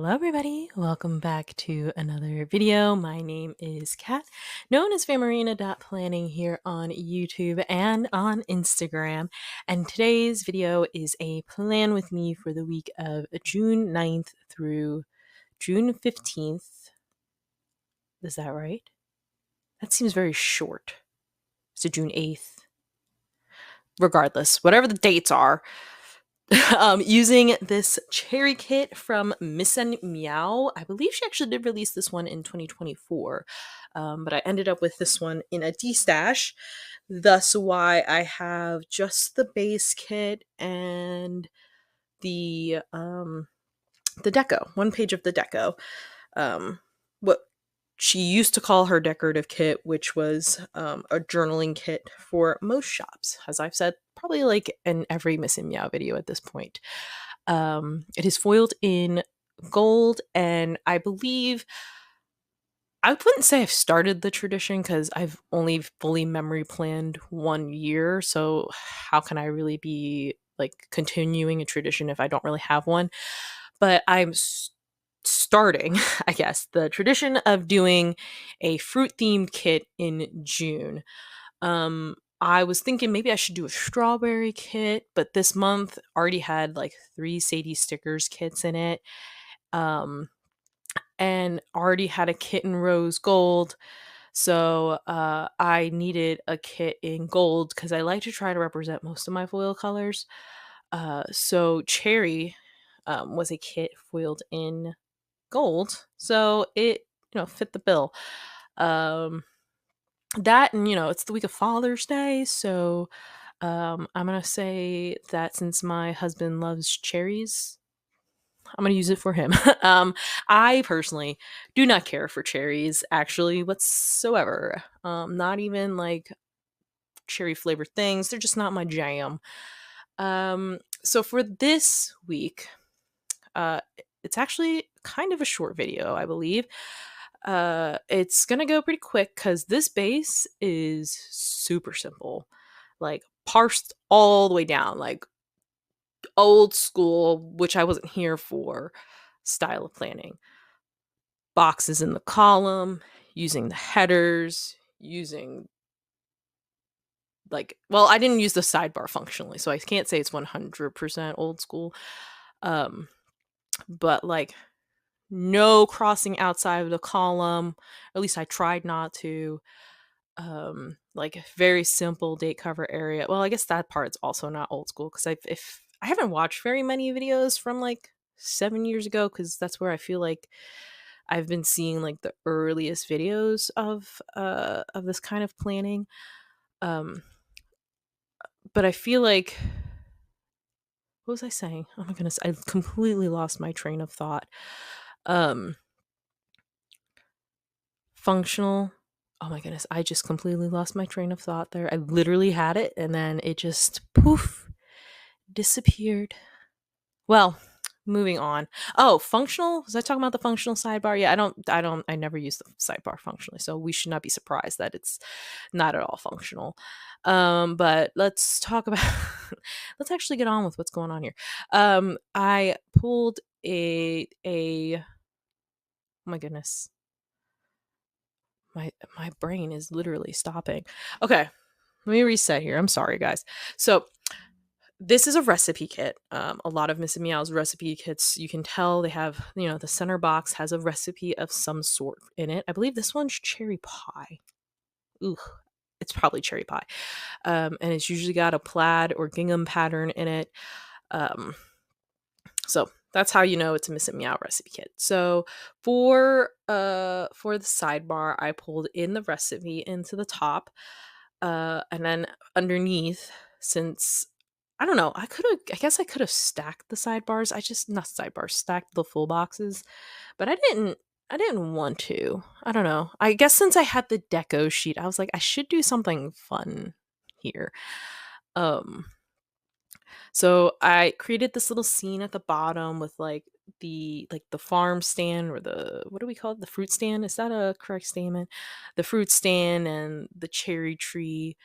Hello everybody, welcome back to another video. My name is Kat, known as phamerina.planning here on YouTube and on Instagram. And today's video is a plan with me for the week of June 9th through June 15th. Is that right? That seems very short. So June 8th. Regardless, whatever the dates are, using this cherry kit from miss+meow. I believe she actually did release this one in 2024, but I ended up with this one in a D-stash. Thus why I have just the base kit and the deco, one page of the deco. What she used to call her decorative kit, which was a journaling kit for most shops, as I've said probably like in every miss+meow video at this point. It is foiled in gold, and I believe I wouldn't say I've started the tradition because I've only fully memory planned 1 year. So how can I really be like continuing a tradition if I don't really have one? But I'm starting, I guess, the tradition of doing a fruit themed kit in June. I was thinking maybe I should do a strawberry kit, but this month already had like 3 Sadie stickers kits in it. And already had a kit in rose gold. So I needed a kit in gold because I like to try to represent most of my foil colors. So cherry was a kit foiled in gold, so it fit the bill. That, and it's the week of Father's Day, so I'm gonna say that since my husband loves cherries, I'm gonna use it for him. I personally do not care for cherries, actually, whatsoever. Not even like cherry flavored things; they're just not my jam. So for this week, uh, it's actually kind of a short video, I believe. It's gonna go pretty quick because this base is super simple, like parsed all the way down, like old school, which I wasn't here for, style of planning. Boxes in the column, using the headers, using well, I didn't use the sidebar functionally, so I can't say it's 100% old school. But like no crossing outside of the column. At least I tried not to. Like very simple date cover area. Well, I guess that part's also not old school because if I haven't watched very many videos from like 7 years ago, because that's where I feel like I've been seeing like the earliest videos of this kind of planning. Um, but I feel like, what was I saying? Oh my goodness, I've completely lost my train of thought. Um, Functional. Oh my goodness, I just completely lost my train of thought there. I literally had it and then it just poof disappeared. Well, moving on. Oh, functional? Was I talking about the functional sidebar? Yeah, I never use the sidebar functionally, so we should not be surprised that it's not at all functional. But let's talk about let's actually get on with what's going on here. I pulled oh my goodness. My brain is literally stopping. Okay, let me reset here. I'm sorry, guys. So this is a recipe kit. A lot of miss+meow's recipe kits, you can tell they have, the center box has a recipe of some sort in it. I believe this one's cherry pie. Ooh, it's probably cherry pie. And it's usually got a plaid or gingham pattern in it. So that's how you know it's a miss+meow recipe kit. So for the sidebar, I pulled in the recipe into the top, and then underneath, since I don't know, I guess I could have stacked the sidebars. I just not sidebars, stacked the full boxes, but I didn't want to. I don't know. I guess since I had the deco sheet, I was like, I should do something fun here. Um so I created this little scene at the bottom with the farm stand, or the, what do we call it? The fruit stand. Is that a correct statement? The fruit stand and the cherry tree.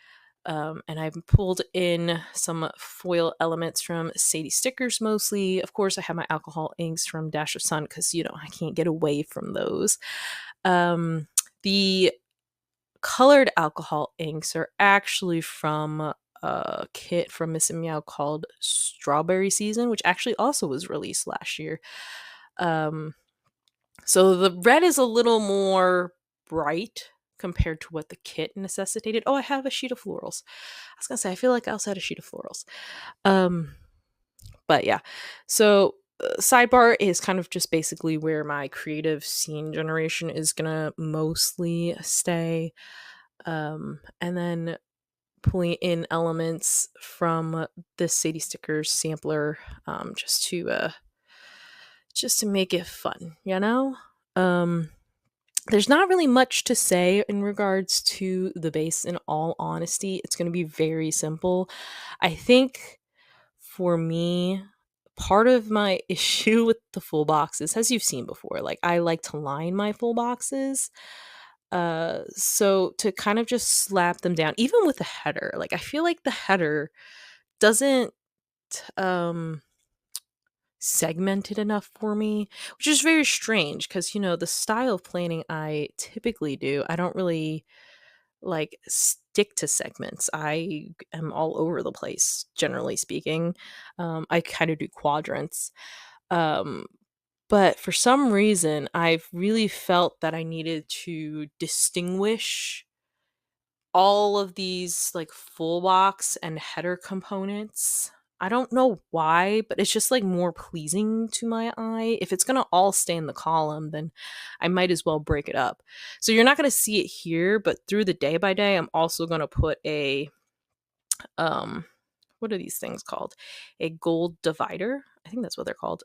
And I've pulled in some foil elements from Sadie Stickers mostly. Of course, I have my alcohol inks from Dash of Sun because, I can't get away from those. The colored alcohol inks are actually from a kit from miss+meow called Strawberry Season, which actually also was released last year. So the red is a little more bright compared to what the kit necessitated. Oh, I have a sheet of florals. I was gonna say, I feel like I also had a sheet of florals. Um, but yeah. So sidebar is kind of just basically where my creative scene generation is gonna mostly stay. And then pulling in elements from the Sadie Stickers sampler, just to make it fun, Um, there's not really much to say in regards to the base, in all honesty. It's going to be very simple. I think for me, part of my issue with the full boxes, as you've seen before, like I like to line my full boxes. So to kind of just slap them down, even with the header, like I feel like the header doesn't um segmented enough for me, which is very strange because, the style of planning I typically do, I don't really like stick to segments. I am all over the place, generally speaking. I kind of do quadrants. Um, but for some reason, I've really felt that I needed to distinguish all of these like full box and header components. I don't know why, but it's just like more pleasing to my eye. If it's going to all stay in the column, then I might as well break it up. So you're not going to see it here, but through the day by day, I'm also going to put a um what are these things called? A gold divider. I think that's what they're called.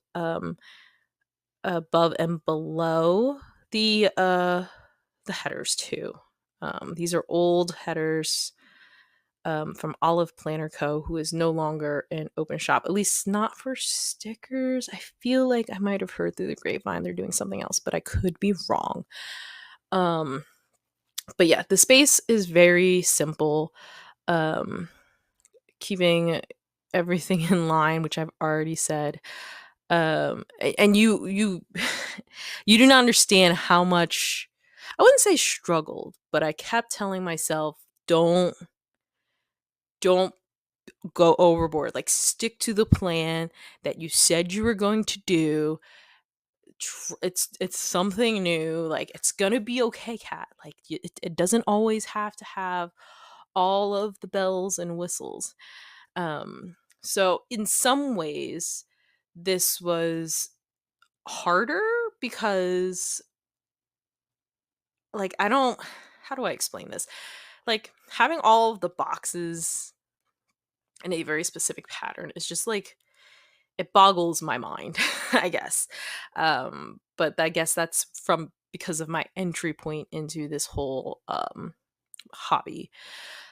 Above and below the headers too. These are old headers from Olive Planner Co., who is no longer in open shop, at least not for stickers. I feel like I might have heard through the grapevine they're doing something else, but I could be wrong. Um, but yeah, the space is very simple. Um, Keeping everything in line, which I've already said. And you you do not understand how much, I wouldn't say struggled, but I kept telling myself, don't go overboard. Like, stick to the plan that you said you were going to do. It's something new. Like, it's gonna be okay, cat. Like, it doesn't always have to have all of the bells and whistles. So in some ways, this was harder because, like, I don't, how do I explain this? Like, having all of the boxes in a very specific pattern is just like, it boggles my mind, I guess. But I guess that's from because of my entry point into this whole hobby.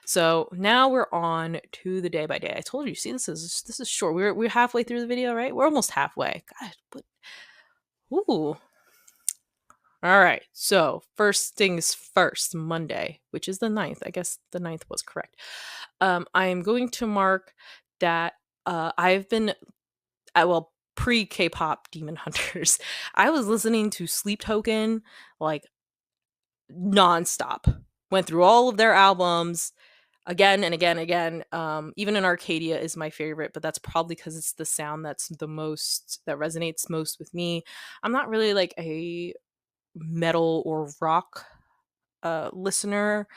So now we're on to the day by day. I told you, see, this is short. We're halfway through the video, right? We're almost halfway. God, but ooh. All right. So first things first, Monday, which is the 9th. I guess the 9th was correct. I am going to mark that I've been well, pre K-pop Demon Hunters, I was listening to Sleep Token like nonstop. Went through all of their albums again and again and again. Even in Arcadia is my favorite, but that's probably because it's the sound that resonates most with me. I'm not really like a metal or rock listener,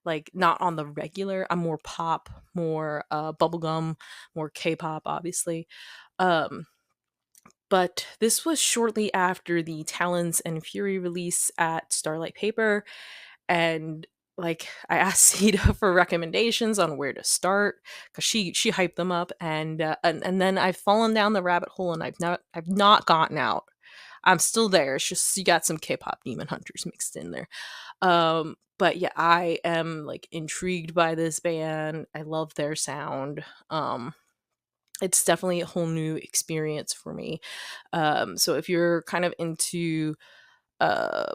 like not on the regular. I'm more pop, more bubblegum, more K-pop, obviously. Um, but this was shortly after the Talons and Fury release at Starlight Paper, and like I asked Sita for recommendations on where to start because she hyped them up, and then I've fallen down the rabbit hole and I've not gotten out. I'm still there. It's just you got some K-pop Demon Hunters mixed in there. But yeah, I am like intrigued by this band. I love their sound. It's definitely a whole new experience for me. So if you're kind of into uh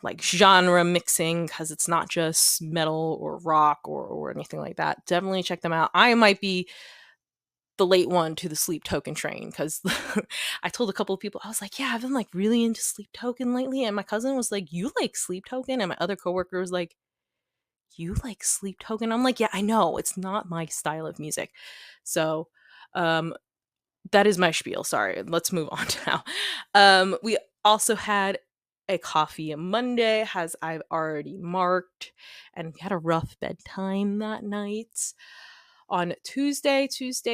like genre mixing, because it's not just metal or rock or anything like that. Definitely check them out. I might be the late one to the Sleep Token train, because I told a couple of people, I was like, yeah, I've been like really into Sleep Token lately. And my cousin was like, you like Sleep Token? And my other coworker was like, you like Sleep Token? I'm like, yeah, I know. It's not my style of music. So um that is my spiel. Sorry. Let's move on now. We also had a coffee Monday, as I've already marked, and we had a rough bedtime that night. On Tuesday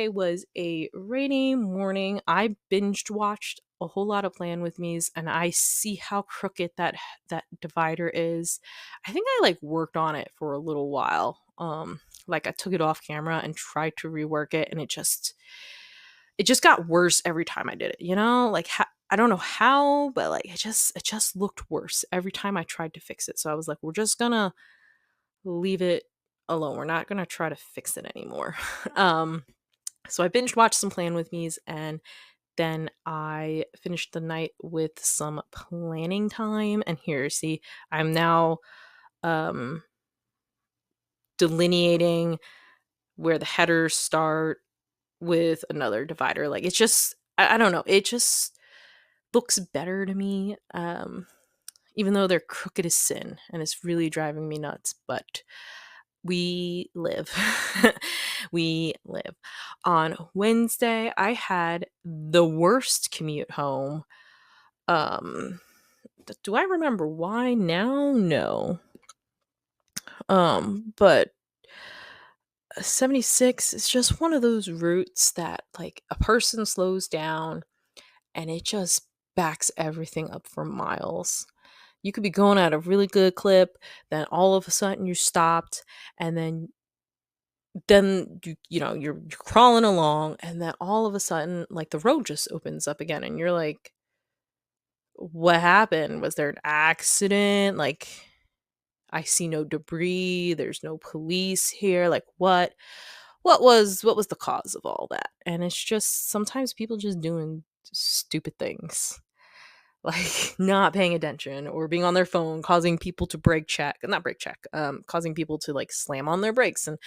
was a rainy morning. I binged watched a whole lot of Plan With Me's, and I see how crooked that divider is. I think I like worked on it for a little while. Like I took it off camera and tried to rework it, and it just got worse every time I did it. Like I don't know how, but like it just looked worse every time I tried to fix it. So I was like, we're just gonna leave it alone. We're not gonna try to fix it anymore. um, so I binge watched some Plan With Me's, and then I finished the night with some planning time. And here, see, I'm now um delineating where the headers start with another divider. Like it's just I don't know, it just looks better to me. Even though they're crooked as sin and it's really driving me nuts, but we live. We live. On Wednesday, I had the worst commute home. Um do I remember why now? No. But 76 is just one of those routes that like a person slows down and it just backs everything up for miles. You could be going at a really good clip, then all of a sudden you stopped, and then you're crawling along, and then all of a sudden like the road just opens up again, and you're like, what happened? Was there an accident? Like, I see no debris, there's no police here. Like, what was the cause of all that? And it's just sometimes people just doing stupid things, like not paying attention or being on their phone, causing people to causing people to like slam on their brakes. And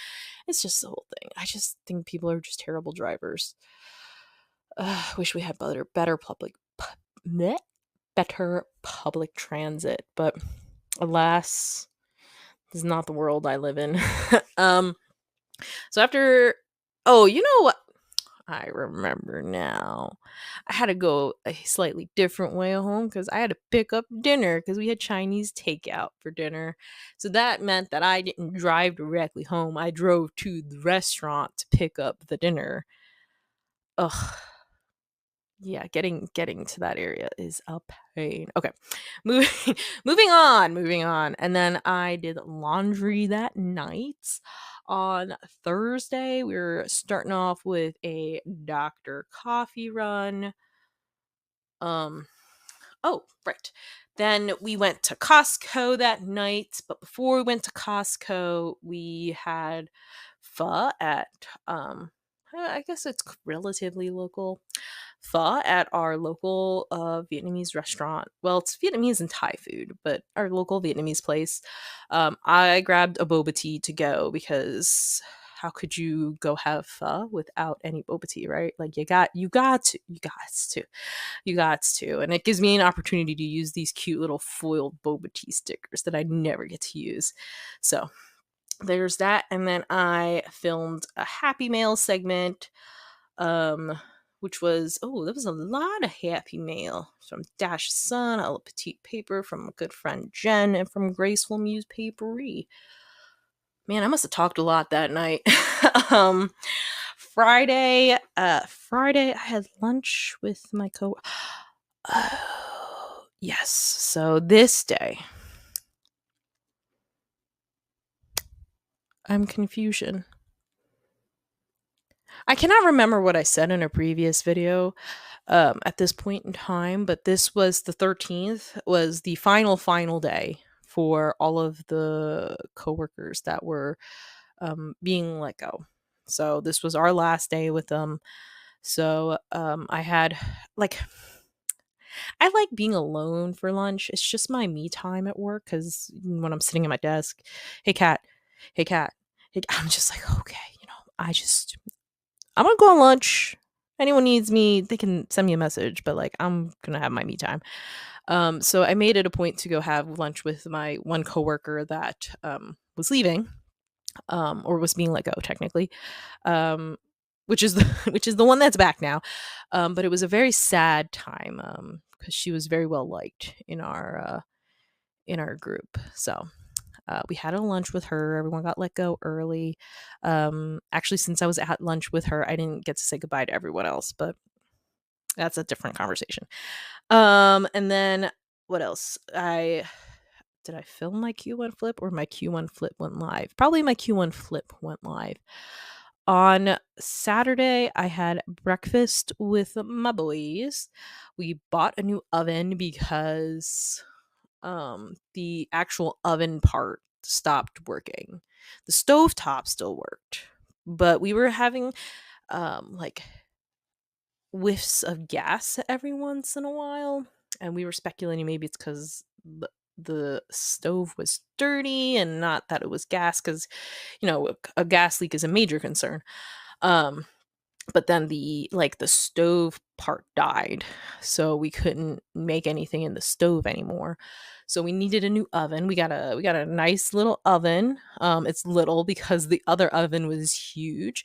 it's just the whole thing. I just think people are just terrible drivers. Wish we had better meh, better public transit, but alas, this is not the world I live in. um so after oh, you know what, I remember now. I had to go a slightly different way home because I had to pick up dinner because we had Chinese takeout for dinner. So that meant that I didn't drive directly home. I drove to the restaurant to pick up the dinner. Ugh. Yeah, getting to that area is a pain. Okay. Moving moving on. And then I did laundry that night. On Thursday, we were starting off with a Dr. Coffee run. Um oh, right. Then we went to Costco that night, but before we went to Costco, we had pho at I guess it's relatively local. Pho at our local Vietnamese restaurant. Well, it's Vietnamese and Thai food, but our local Vietnamese place. I grabbed a boba tea to go because how could you go have pho without any boba tea, right? Like you got to, and it gives me an opportunity to use these cute little foiled boba tea stickers that I never get to use. So there's that, and then I filmed a Happy Mail segment, um, which was there was a lot of Happy Mail from Dash Sun, a petite paper from a good friend Jen, and from Graceful Muse Papery. Man, I must have talked a lot that night. um, Friday, I had lunch with my Oh, yes. So this day, I'm confusion. I cannot remember what I said in a previous video at this point in time, but this was the 13th, was the final day for all of the coworkers that were being let go. So this was our last day with them. So I had like I like being alone for lunch. It's just my me time at work because when I'm sitting at my desk, hey cat, hey cat, hey, I'm just like, okay, I'm gonna go on lunch. Anyone needs me, they can send me a message, but like I'm gonna have my me time. So I made it a point to go have lunch with my one coworker that was leaving, or was being let go technically, um, which is the which is the one that's back now. But it was a very sad time because she was very well liked in our group. So we had a lunch with her. Everyone got let go early. Actually, since I was at lunch with her, I didn't get to say goodbye to everyone else, but that's a different conversation. And then what else? I Did I film my Q1 flip or my Q1 flip went live? Probably my Q1 flip went live. On Saturday, I had breakfast with my boys. We bought a new oven because the actual oven part stopped working. The stove top still worked, but we were having like whiffs of gas every once in a while, and we were speculating maybe it's because the stove was dirty and not that it was gas, because a gas leak is a major concern. um but then the stove part died, so we couldn't make anything in the stove anymore. So we needed a new oven. We got a nice little oven. It's little because the other oven was huge.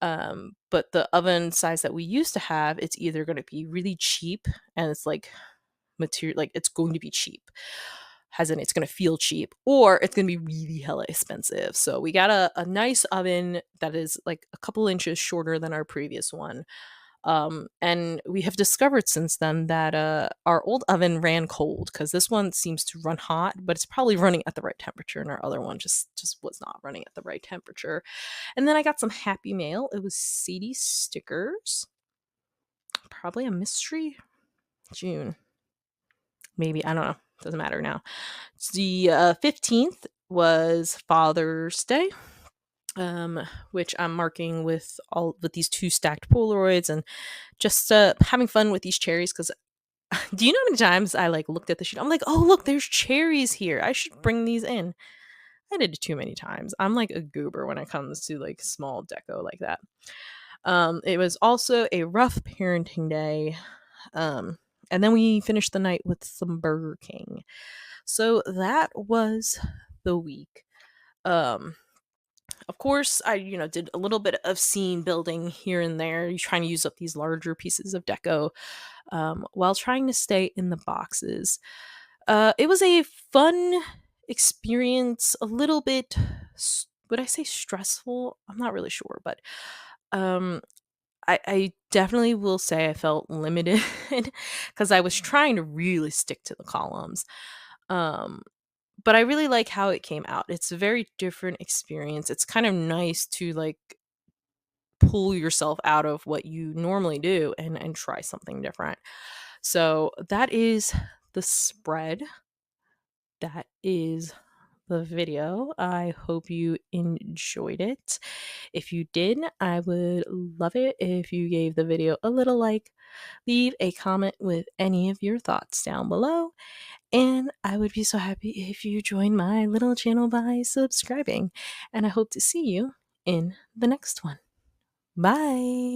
But the oven size that we used to have, it's either going to be really cheap, and it's like material, like it's going to be cheap, as in it's going to feel cheap, or it's going to be really hella expensive. So we got a nice oven that is like a couple inches shorter than our previous one. And we have discovered since then that our old oven ran cold, because this one seems to run hot, but it's probably running at the right temperature, and our other one just was not running at the right temperature. And then I got some happy mail. It was Sadie stickers, probably a mystery. June, maybe, I don't know, doesn't matter now. The 15th was Father's Day, which I'm marking with these two stacked Polaroids, and just having fun with these cherries. Because do you know how many times I like looked at the sheet? I'm like, oh look, there's cherries here. I should bring these in. I did it too many times. I'm like a goober when it comes to like small deco like that. It was also a rough parenting day. And then we finished the night with some Burger King. So that was the week. Um, of course, I did a little bit of scene building here and there. You trying to use up these larger pieces of deco, while trying to stay in the boxes. It was a fun experience. A little bit, would I say stressful? I'm not really sure, but um, I definitely will say I felt limited because I was trying to really stick to the columns. Um, but I really like how it came out. It's a very different experience. It's kind of nice to like pull yourself out of what you normally do and try something different. So that is the spread. That is the video. I hope you enjoyed it. If you did, I would love it if you gave the video a little like, leave a comment with any of your thoughts down below, and I would be so happy if you join my little channel by subscribing. And I hope to see you in the next one. Bye.